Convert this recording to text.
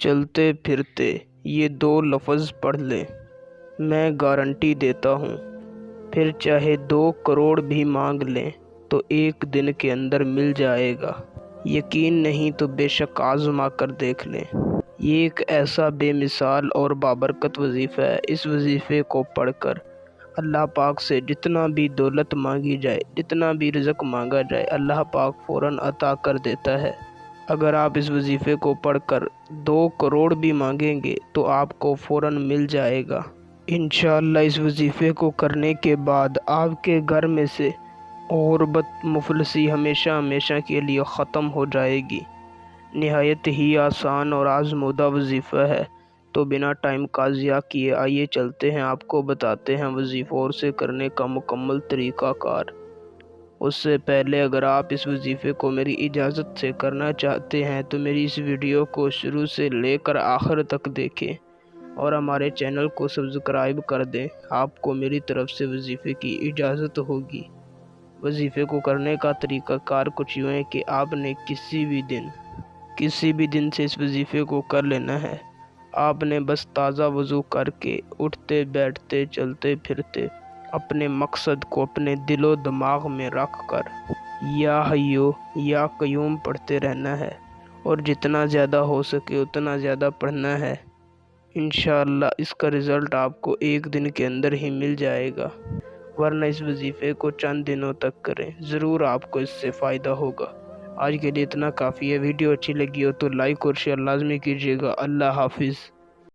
چلتے پھرتے یہ 2 لفظ پڑھ لیں، میں گارنٹی دیتا ہوں، پھر چاہے 2 کروڑ بھی مانگ لیں تو 1 دن کے اندر مل جائے گا۔ یقین نہیں تو بے شک آزما کر دیکھ لیں۔ یہ ایک ایسا بے مثال اور بابرکت وظیفہ ہے۔ اس وظیفے کو پڑھ کر اللہ پاک سے جتنا بھی دولت مانگی جائے، جتنا بھی رزق مانگا جائے، اللہ پاک فوراً عطا کر دیتا ہے۔ اگر آپ اس وظیفے کو پڑھ کر 2 کروڑ بھی مانگیں گے تو آپ کو فوراً مل جائے گا۔ انشاءاللہ اس وظیفے کو کرنے کے بعد آپ کے گھر میں سے غربت، مفلسی ہمیشہ ہمیشہ کے لیے ختم ہو جائے گی۔ نہایت ہی آسان اور آزمودہ وظیفہ ہے، تو بنا ٹائم کا ضیاع کیے آئیے چلتے ہیں، آپ کو بتاتے ہیں وظیفوں سے کرنے کا مکمل طریقہ کار۔ اس سے پہلے اگر آپ اس وظیفے کو میری اجازت سے کرنا چاہتے ہیں تو میری اس ویڈیو کو شروع سے لے کر آخر تک دیکھیں اور ہمارے چینل کو سبسکرائب کر دیں، آپ کو میری طرف سے وظیفے کی اجازت ہوگی۔ وظیفے کو کرنے کا طریقہ کار کچھ یوں ہے کہ آپ نے کسی بھی دن سے اس وظیفے کو کر لینا ہے۔ آپ نے بس تازہ وضو کر کے اٹھتے بیٹھتے چلتے پھرتے اپنے مقصد کو اپنے دل و دماغ میں رکھ کر یا حیو یا قیوم پڑھتے رہنا ہے، اور جتنا زیادہ ہو سکے اتنا زیادہ پڑھنا ہے۔ انشاءاللہ اس کا رزلٹ آپ کو 1 دن کے اندر ہی مل جائے گا، ورنہ اس وظیفے کو چند دنوں تک کریں، ضرور آپ کو اس سے فائدہ ہوگا۔ آج کے لیے اتنا کافی ہے۔ ویڈیو اچھی لگی ہو تو لائک اور شیئر لازمی کیجیے گا۔ اللہ حافظ۔